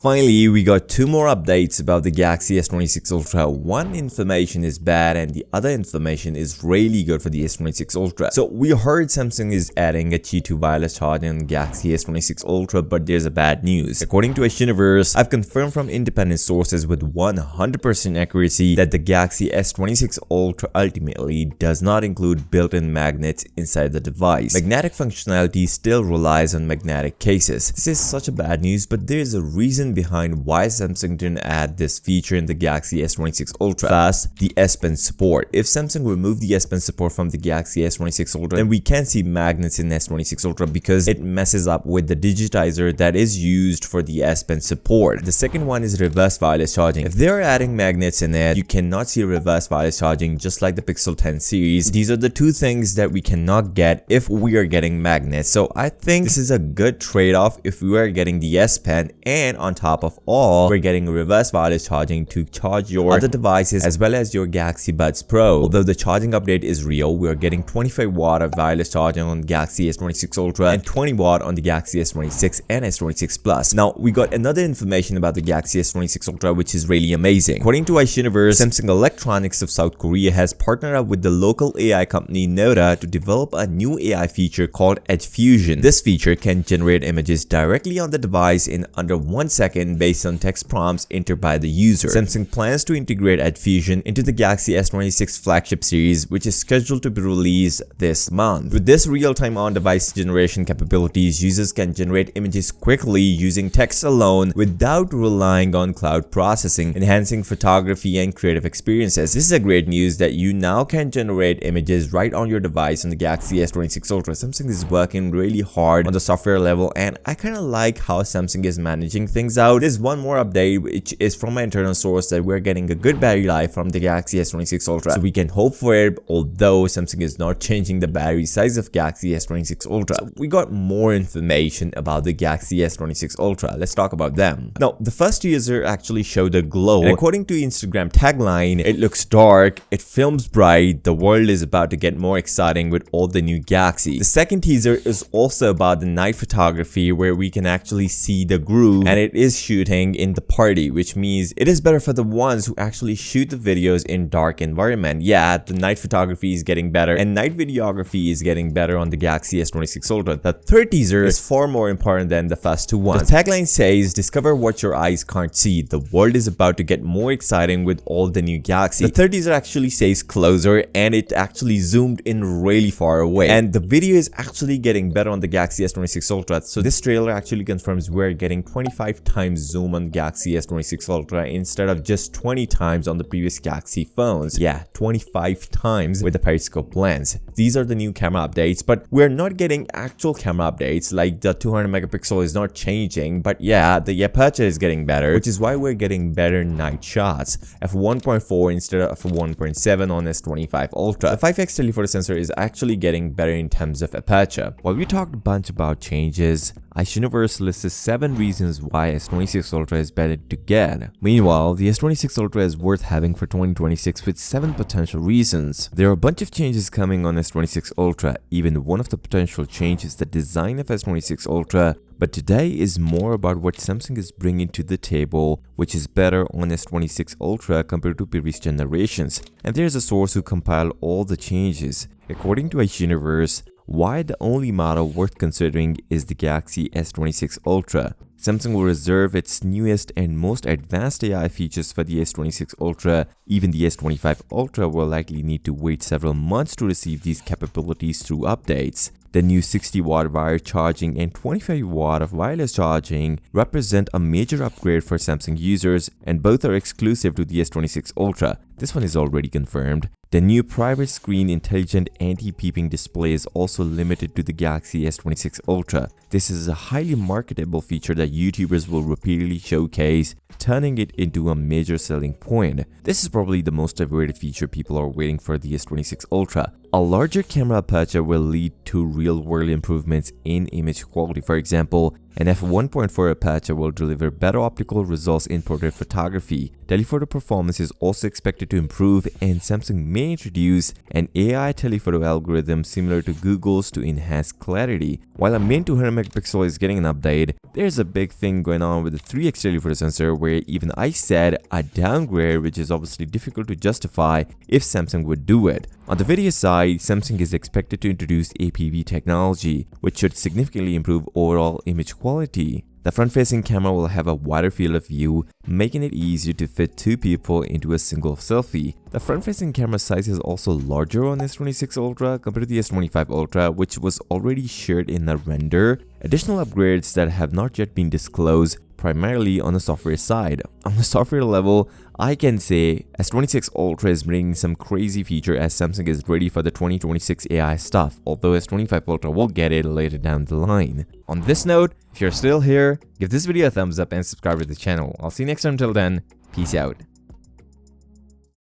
Finally, we got two more updates about the Galaxy S26 Ultra. One information is bad and the other information is really good for the S26 Ultra. So we heard Samsung is adding a Qi2 wireless charging on Galaxy S26 Ultra, but there's a bad news. According to Universe, I've confirmed from independent sources with 100% accuracy that the Galaxy S26 Ultra ultimately does not include built-in magnets inside the device. Magnetic functionality still relies on magnetic cases. This is such a bad news, but there's a reason behind why Samsung didn't add this feature in the Galaxy S26 Ultra. First, the S-Pen support. If Samsung removed the S-Pen support from the Galaxy S26 Ultra, then we can't see magnets in S26 Ultra because it messes up with the digitizer that is used for the S-Pen support. The second one is reverse wireless charging. If they're adding magnets in it, you cannot see reverse wireless charging just like the Pixel 10 series. These are the two things that we cannot get if we are getting magnets. So I think this is a good trade-off if we are getting the S-Pen, and on top of all, we're getting reverse wireless charging to charge your other devices as well as your Galaxy Buds Pro. Although the charging update is real, we are getting 25 watt of wireless charging on Galaxy S26 Ultra and 20 watt on the Galaxy S26 and S26 Plus. Now, we got another information about the Galaxy S26 Ultra which is really amazing. According to Universe, Samsung Electronics of South Korea has partnered up with the local AI company Noda to develop a new AI feature called Edge Fusion. This feature can generate images directly on the device in under 1 second based on text prompts entered by the user. Samsung plans to integrate Edge Fusion into the Galaxy S26 flagship series, which is scheduled to be released this month. With this real-time on-device generation capabilities, users can generate images quickly using text alone without relying on cloud processing, enhancing photography and creative experiences. This is a great news that you now can generate images right on your device on the Galaxy S26 Ultra. Samsung is working really hard on the software level, and I kind of like how Samsung is managing things out. There's one more update which is from my internal source that we're getting a good battery life from the Galaxy S26 Ultra, so we can hope for it, although Samsung is not changing the battery size of Galaxy S26 Ultra. So we got more information about the Galaxy S26 Ultra. Let's talk about them. Now, the first teaser actually showed a glow, and according to Instagram tagline, it looks dark, it films bright, the world is about to get more exciting with all the new Galaxy. The second teaser is also about the night photography where we can actually see the groove, and it is shooting in the party, which means it is better for the ones who actually shoot the videos in dark environment. Yeah, the night photography is getting better and night videography is getting better on the Galaxy S26 Ultra. The third teaser is far more important than the first two ones. The tagline says, "Discover what your eyes can't see. The world is about to get more exciting with all the new Galaxy." The third teaser actually says closer, and it actually zoomed in really far away, and the video is actually getting better on the Galaxy S26 Ultra. So this trailer actually confirms we're getting 25 times zoom on Galaxy S26 Ultra instead of just 20 times on the previous Galaxy phones. Yeah, 25 times with the periscope lens. These are the new camera updates, but we're not getting actual camera updates, like the 200 megapixel is not changing, but yeah, the aperture is getting better, which is why we're getting better night shots, f1.4 instead of f1.7 on S25 Ultra. The 5x telephoto sensor is actually getting better in terms of aperture. While we talked a bunch about changes, Universe lists 7 reasons why S26 Ultra is better to get. Meanwhile, the S26 Ultra is worth having for 2026 with 7 potential reasons. There are a bunch of changes coming on S26 Ultra. Even one of the potential changes is the design of S26 Ultra. But today is more about what Samsung is bringing to the table, which is better on S26 Ultra compared to previous generations. And there's a source who compiled all the changes. According to Universe, why the only model worth considering is the Galaxy S26 Ultra. Samsung will reserve its newest and most advanced AI features for the S26 Ultra. Even the S25 Ultra will likely need to wait several months to receive these capabilities through updates. The new 60 watt wired charging and 25 watt of wireless charging represent a major upgrade for Samsung users, and both are exclusive to the S26 Ultra. This one is already confirmed. The new private screen intelligent anti-peeping display is also limited to the Galaxy S26 Ultra. This is a highly marketable feature that YouTubers will repeatedly showcase, turning it into a major selling point. This is probably the most awaited feature people are waiting for the S26 Ultra. A larger camera aperture will lead to real-world improvements in image quality. For example, an f1.4 aperture will deliver better optical results in portrait photography. Telephoto performance is also expected to improve, and Samsung may introduce an AI telephoto algorithm similar to Google's to enhance clarity. While a main 200 megapixel is getting an update, there's a big thing going on with the 3x telephoto sensor where even I said a downgrade, which is obviously difficult to justify if Samsung would do it. On the video side, Samsung is expected to introduce APV technology, which should significantly improve overall image quality. The front-facing camera will have a wider field of view, making it easier to fit two people into a single selfie. The front-facing camera size is also larger on S26 Ultra compared to the S25 Ultra, which was already shared in the render. Additional upgrades that have not yet been disclosed, primarily on the software side. On the software level, I can say S26 Ultra is bringing some crazy feature as Samsung is ready for the 2026 AI stuff, although S25 Ultra will get it later down the line. On this note, if you're still here, give this video a thumbs up and subscribe to the channel. I'll see you next time. Until then, peace out.